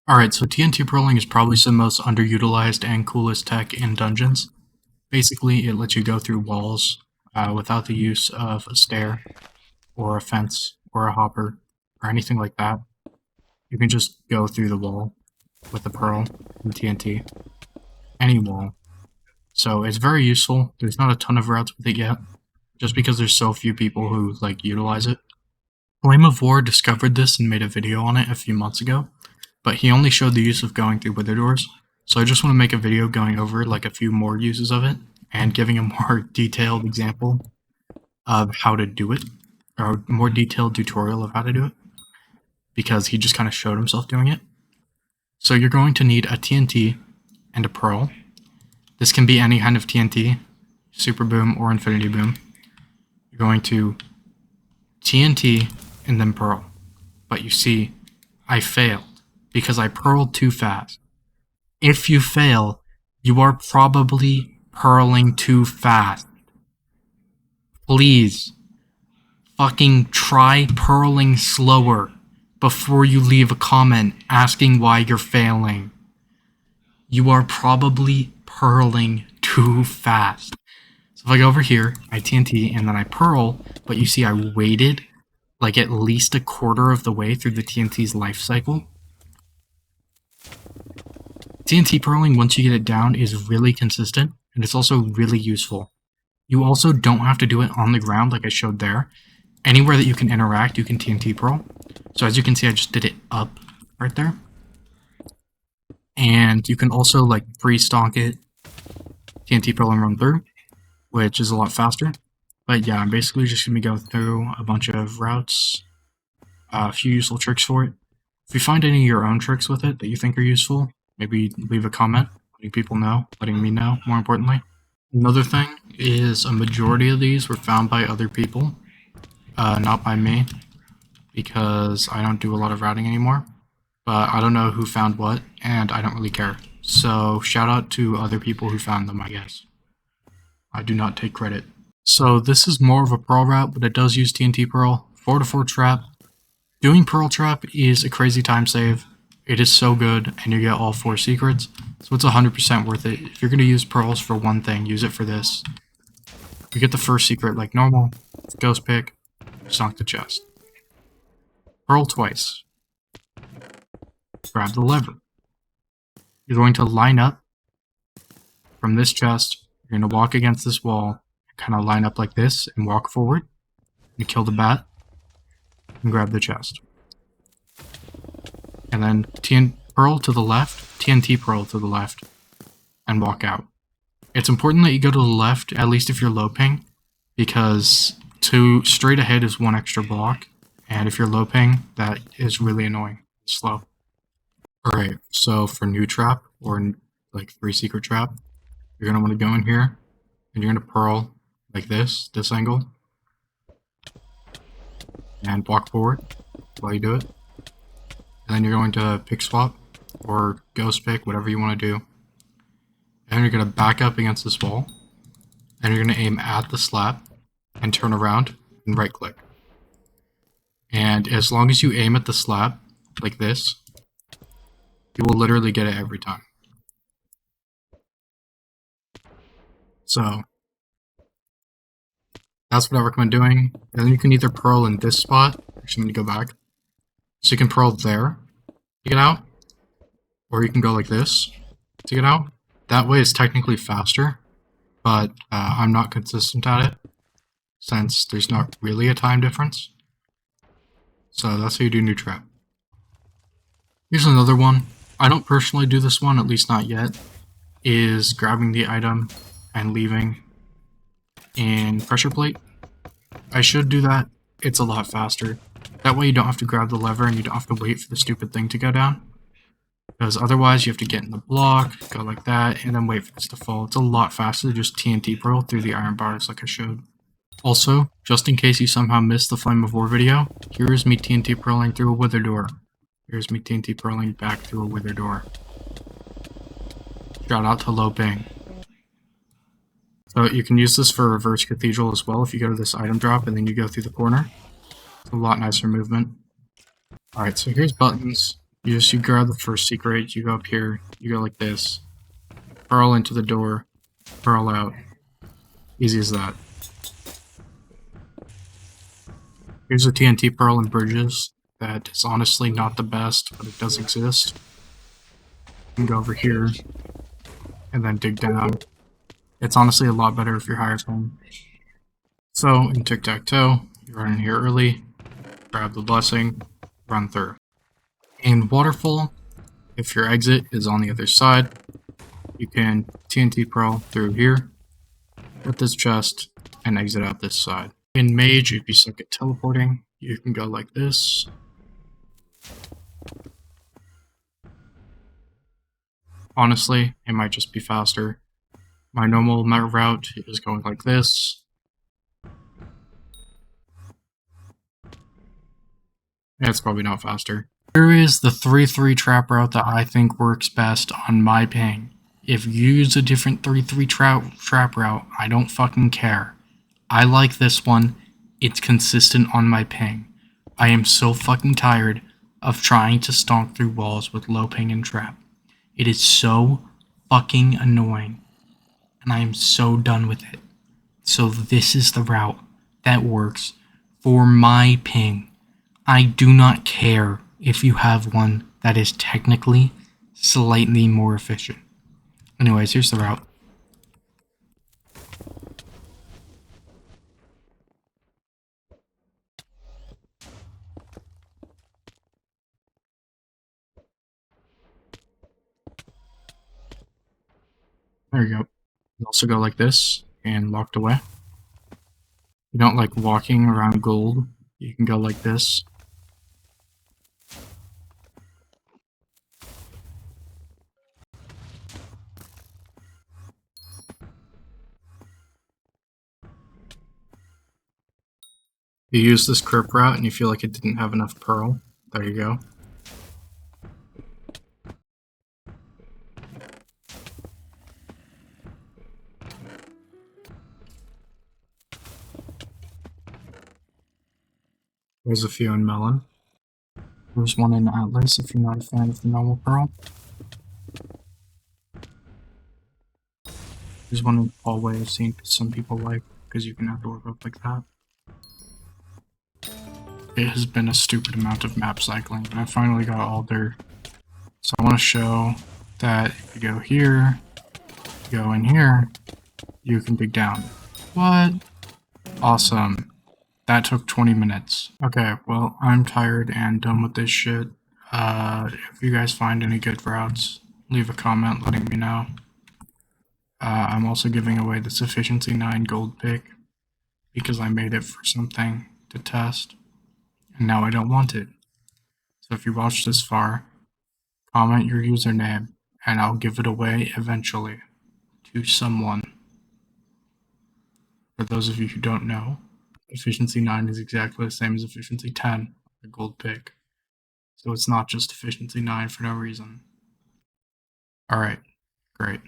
Alright, so TNT pearling is probably the most underutilized and coolest tech in dungeons. Basically, it lets you go through walls without the use of a stair, or a fence, or a hopper, or anything like that. You can just go through the wall with a pearl and TNT. Any wall. So it's very useful. There's not a ton of routes with it yet, just because there's so few people who utilize it. Flameofwar discovered this and made a video on it a few months ago, but he only showed the use of going through wither doors. So I just want to make a video going over a few more uses of it and giving a more detailed example of how to do it, or a more detailed tutorial of how to do it, because he just kind of showed himself doing it. So you're going to need a TNT and a pearl. This can be any kind of TNT, super boom or infinity boom. You're going to TNT and then pearl. But you see, I failed because I pearled too fast. If you fail, you are probably pearling too fast. Please, fucking try pearling slower before you leave a comment asking why you're failing. You are probably pearling too fast. So if I go over here, I TNT and then I pearl, but you see I waited at least a quarter of the way through the TNT's life cycle. TNT pearling, once you get it down, is really consistent, and it's also really useful. You also don't have to do it on the ground like I showed there. Anywhere that you can interact, you can TNT pearl. So as you can see, I just did it up right there. And you can also pre-stonk it, TNT pearl and run through, which is a lot faster. But yeah, I'm basically just going to go through a bunch of routes, a few useful tricks for it. If you find any of your own tricks with it that you think are useful, maybe leave a comment, letting people know, letting me know, more importantly. Another thing is a majority of these were found by other people, not by me, because I don't do a lot of routing anymore. But I don't know who found what, and I don't really care. So shout out to other people who found them, I guess. I do not take credit. So this is more of a pearl route, but it does use TNT pearl. 4-4 trap. Doing pearl trap is a crazy time save. It is so good, and you get all 4 secrets. So it's 100% worth it. If you're going to use pearls for one thing, use it for this. You get the first secret like normal. Ghost pick. Sunk the chest. Pearl twice. Grab the lever. You're going to line up from this chest. You're going to walk against this wall. Kind of line up like this and walk forward. You kill the bat and grab the chest. And then pearl to the left, TNT pearl to the left, and walk out. It's important that you go to the left, at least if you're low ping, because straight ahead is 1 extra block, and if you're low ping, that is really annoying. It's slow. Alright, so for new trap, or 3 secret trap, you're going to want to go in here, and you're going to pearl like this angle, and walk forward while you do it. And then you're going to pick swap, or ghost pick, whatever you want to do. And you're going to back up against this wall, and you're going to aim at the slab, and turn around, and right click. And as long as you aim at the slab, like this, you will literally get it every time. So that's what I recommend doing. And then you can either pearl in this spot. Actually, I'm going to go back. So you can pearl there to get out. Or you can go like this to get out. That way it's technically faster. But I'm not consistent at it, since there's not really a time difference. So that's how you do new trap. Here's another one. I don't personally do this one, at least not yet. Is grabbing the item and leaving in pressure plate. I should do that. It's a lot faster. That way you don't have to grab the lever and you don't have to wait for the stupid thing to go down. Because otherwise you have to get in the block, go like that, and then wait for this to fall. It's a lot faster to just TNT pearl through the iron bars like I showed. Also, just in case you somehow missed the Flameofwar video, here's me TNT pearling through a wither door. Here's me TNT pearling back through a wither door. Shout out to low ping. So you can use this for reverse cathedral as well if you go to this item drop and then you go through the corner. It's a lot nicer movement. Alright, so here's buttons. You grab the first secret, you go up here, you go like this, pearl into the door, pearl out. Easy as that. Here's a TNT pearl in bridges that is honestly not the best, but it does exist. You can go over here and then dig down. It's honestly a lot better if you're higher phone. So in tic-tac-toe, you run in here early, grab the blessing, run through. In waterfall, if your exit is on the other side, you can TNT pearl through here, with this chest, and exit out this side. In mage, if you suck at teleporting, you can go like this. Honestly, it might just be faster. My normal route is going like this. It's probably not faster. Here is the 3-3 trap route that I think works best on my ping. If you use a different 3-3 trap route, I don't fucking care. I like this one. It's consistent on my ping. I am so fucking tired of trying to stomp through walls with low ping and trap. It is so fucking annoying. And I am so done with it. So this is the route that works for my ping. I do not care if you have one that is technically slightly more efficient. Anyways, here's the route. There you go. You also go like this and locked away. You don't like walking around gold. You can go like this. You use this crypt route and you feel like it didn't have enough pearl. There you go. There's a few in melon. There's one in atlas if you're not a fan of the normal pearl. There's one in the hallway I've seen some people like, because you can have door up like that. It has been a stupid amount of map cycling, and I finally got all dirt. So I want to show that if you go here, go in here, you can dig down. What? Awesome. That took 20 minutes. Okay, well, I'm tired and done with this shit. If you guys find any good routes, leave a comment letting me know. I'm also giving away the Sufficiency 9 gold pick because I made it for something to test, and now I don't want it. So if you watched this far, comment your username, and I'll give it away eventually to someone. For those of you who don't know, Efficiency 9 is exactly the same as Efficiency 10, the gold pick. So it's not just Efficiency 9 for no reason. Alright, great.